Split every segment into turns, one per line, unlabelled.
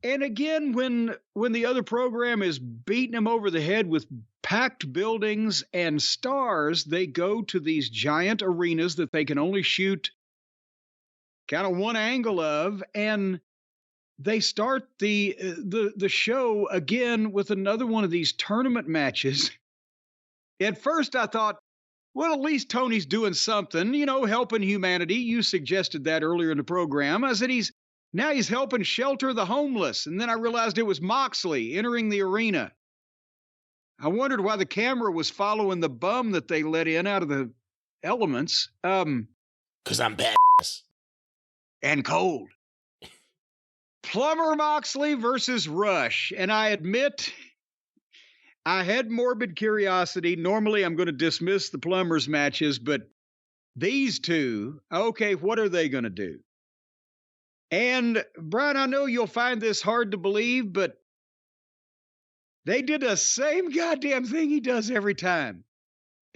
And again, when the other program is beating them over the head with packed buildings and stars, they go to these giant arenas that they can only shoot kind of one angle of, and they start the show again with another one of these tournament matches. At first, I thought, well, at least Tony's doing something, helping humanity. You suggested that earlier in the program. I said now he's helping shelter the homeless. And then I realized it was Moxley entering the arena. I wondered why the camera was following the bum that they let in out of the elements.
'Cause I'm badass.
And cold. Plumber Moxley versus Rush. And I admit, I had morbid curiosity. Normally, I'm going to dismiss the Plumbers matches, but these two, okay, what are they going to do? And, Brian, I know you'll find this hard to believe, but they did the same goddamn thing he does every time.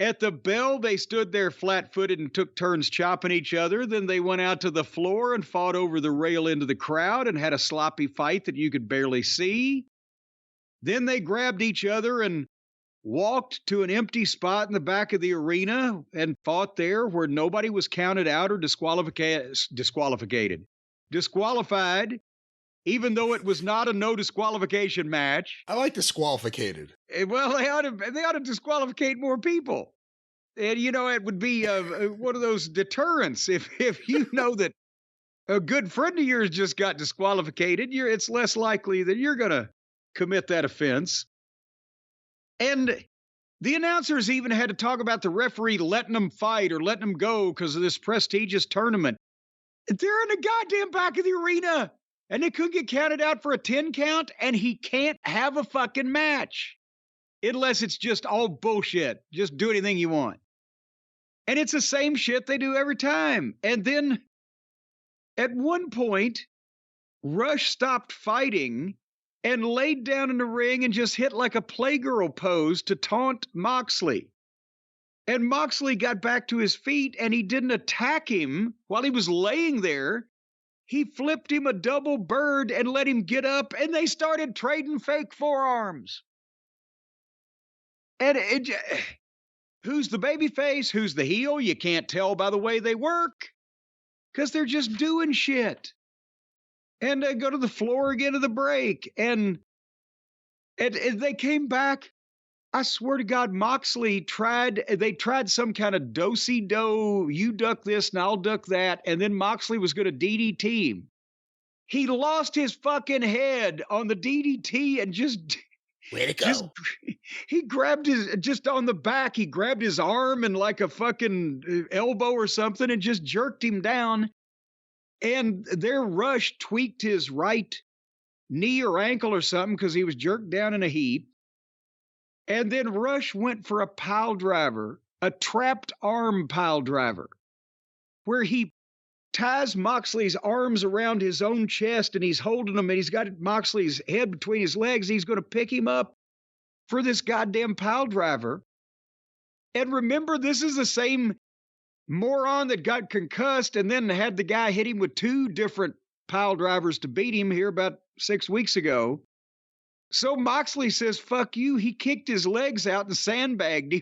At the bell, they stood there flat-footed and took turns chopping each other. Then they went out to the floor and fought over the rail into the crowd and had a sloppy fight that you could barely see. Then they grabbed each other and walked to an empty spot in the back of the arena and fought there where nobody was counted out or disqualified, even though it was not a no disqualification match.
I like disqualificated.
Well, they ought to disqualificate more people. And, it would be one of those deterrents. If you know that a good friend of yours just got disqualified, it's less likely that you're going to commit that offense. And the announcers even had to talk about the referee letting them fight or letting them go because of this prestigious tournament. They're in the goddamn back of the arena, and they could get counted out for a 10 count, and he can't have a fucking match unless it's just all bullshit. Just do anything you want. And it's the same shit they do every time. And then at one point, Rush stopped fighting and laid down in the ring and just hit like a playgirl pose to taunt Moxley. And Moxley got back to his feet, and he didn't attack him while he was laying there. He flipped him a double bird and let him get up, and they started trading fake forearms. And who's the babyface? Who's the heel? You can't tell by the way they work because they're just doing shit. And they go to the floor again to the break. And they came back. I swear to God, Moxley tried some kind of do-si-do, you duck this and I'll duck that, and then Moxley was going to DDT him. He lost his fucking head on the DDT and just...
Way to go.
He grabbed just on the back, he grabbed his arm and like a fucking elbow or something and just jerked him down. And their Rush tweaked his right knee or ankle or something because he was jerked down in a heap. And then Rush went for a pile driver, a trapped arm pile driver, where he ties Moxley's arms around his own chest and he's holding them and he's got Moxley's head between his legs. He's going to pick him up for this goddamn pile driver. And remember, this is the same moron that got concussed and then had the guy hit him with 2 different pile drivers to beat him here about 6 weeks ago. So Moxley says, fuck you. He kicked his legs out and sandbagged him.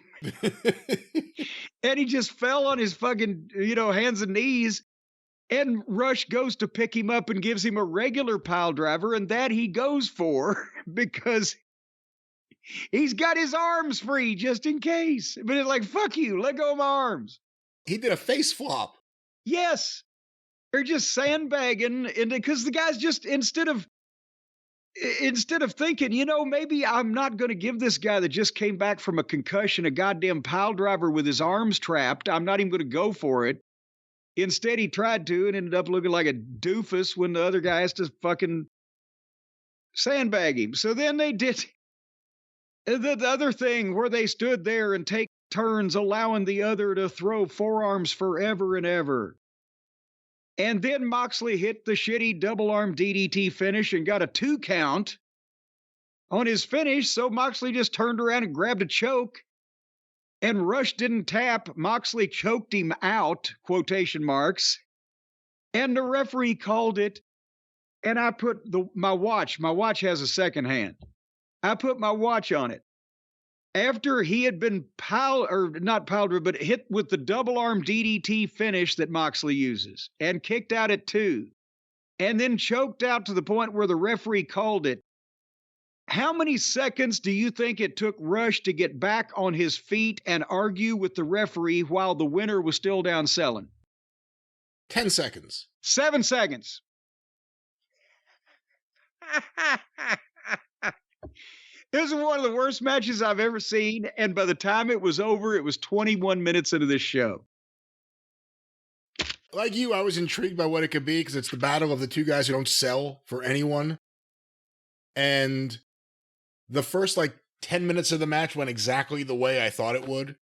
And he just fell on his fucking, hands and knees. And Rush goes to pick him up and gives him a regular pile driver. And that he goes for because he's got his arms free just in case. But it's like, fuck you. Let go of my arms.
He did a face flop.
Yes. They're just sandbagging. Because the guy's just, instead of thinking, maybe I'm not going to give this guy that just came back from a concussion a goddamn pile driver with his arms trapped. I'm not even going to go for it. Instead, he tried to and ended up looking like a doofus when the other guy has to fucking sandbag him. So then they did the other thing where they stood there and take turns allowing the other to throw forearms forever and ever. And then Moxley hit the shitty double arm DDT finish and got a 2 count on his finish. So Moxley just turned around and grabbed a choke. And Rush didn't tap. Moxley choked him out, quotation marks. And the referee called it and I put my watch. My watch has a second hand. I put my watch on it. After he had been but hit with the double arm DDT finish that Moxley uses and kicked out at 2, and then choked out to the point where the referee called it. How many seconds do you think it took Rush to get back on his feet and argue with the referee while the winner was still down selling?
10 seconds.
7 seconds. This is one of the worst matches I've ever seen, and by the time it was over, it was 21 minutes into this show.
Like you, I was intrigued by what it could be because it's the battle of the two guys who don't sell for anyone. And the first 10 minutes of the match went exactly the way I thought it would.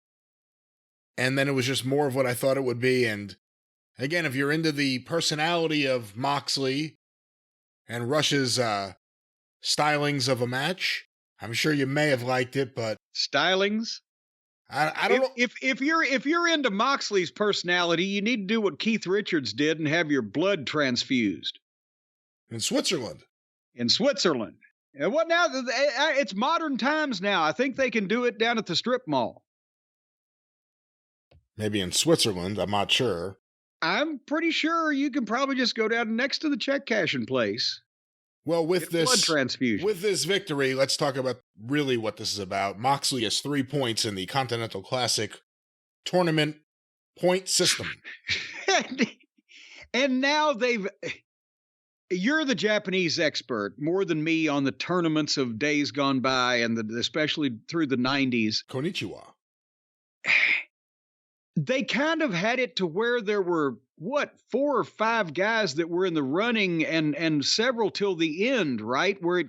And then it was just more of what I thought it would be. And again, if you're into the personality of Moxley and Rush's stylings of a match, I'm sure you may have liked it, but
stylings?
I don't know.
If you're into Moxley's personality, you need to do what Keith Richards did and have your blood transfused.
In Switzerland.
In Switzerland. And what now? It's modern times now. I think they can do it down at the strip mall.
Maybe in Switzerland. I'm not sure.
I'm pretty sure you can probably just go down next to the check cashing place.
Well, with this
blood transfusion.
With this victory, let's talk about really what this is about. Moxley has 3 points in the Continental Classic tournament point system.
And now you're the Japanese expert more than me on the tournaments of days gone by and especially through the 90s.
Konnichiwa.
They kind of had it to where there were, 4 or 5 guys that were in the running and several till the end, right? Where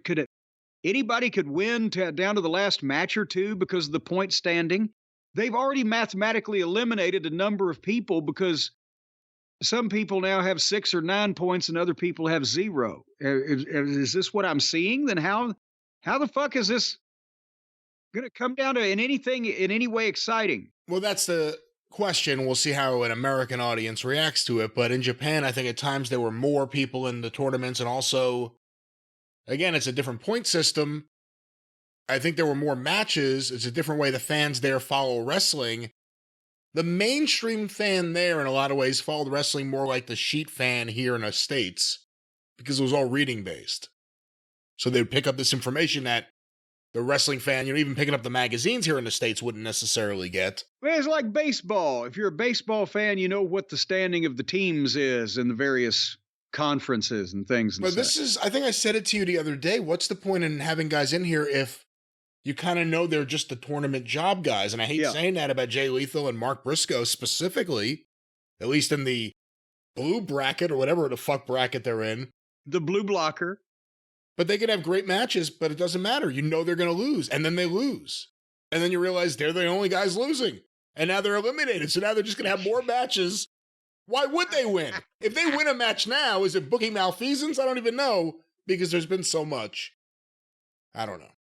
anybody could win down to the last match or two because of the point standing. They've already mathematically eliminated a number of people because some people now have 6 or 9 points and other people have 0. Is this what I'm seeing? Then how the fuck is this going to come down to in any way exciting?
Well, that's the question. We'll see how an American audience reacts to it. But in Japan, I think at times there were more people in the tournaments. And also, again, it's a different point system. I think there were more matches. It's a different way the fans there follow wrestling. The mainstream fan there, in a lot of ways, followed wrestling more like the sheet fan here in the States because it was all reading based. So they'd pick up this information that the wrestling fan, even picking up the magazines here in the States wouldn't necessarily get.
Well, it's like baseball. If you're a baseball fan, you know what the standing of the teams is in the various conferences and things.
But I think I said it to you the other day. What's the point in having guys in here if you kind of know they're just the tournament job guys? And I hate saying that about Jay Lethal and Mark Briscoe specifically, at least in the blue bracket or whatever the fuck bracket they're in.
The blue blocker.
But they can have great matches, but it doesn't matter. You know they're going to lose, and then they lose. And then you realize they're the only guys losing. And now they're eliminated, so now they're just going to have more matches. Why would they win? If they win a match now, is it booking malfeasance? I don't even know, because there's been so much. I don't know.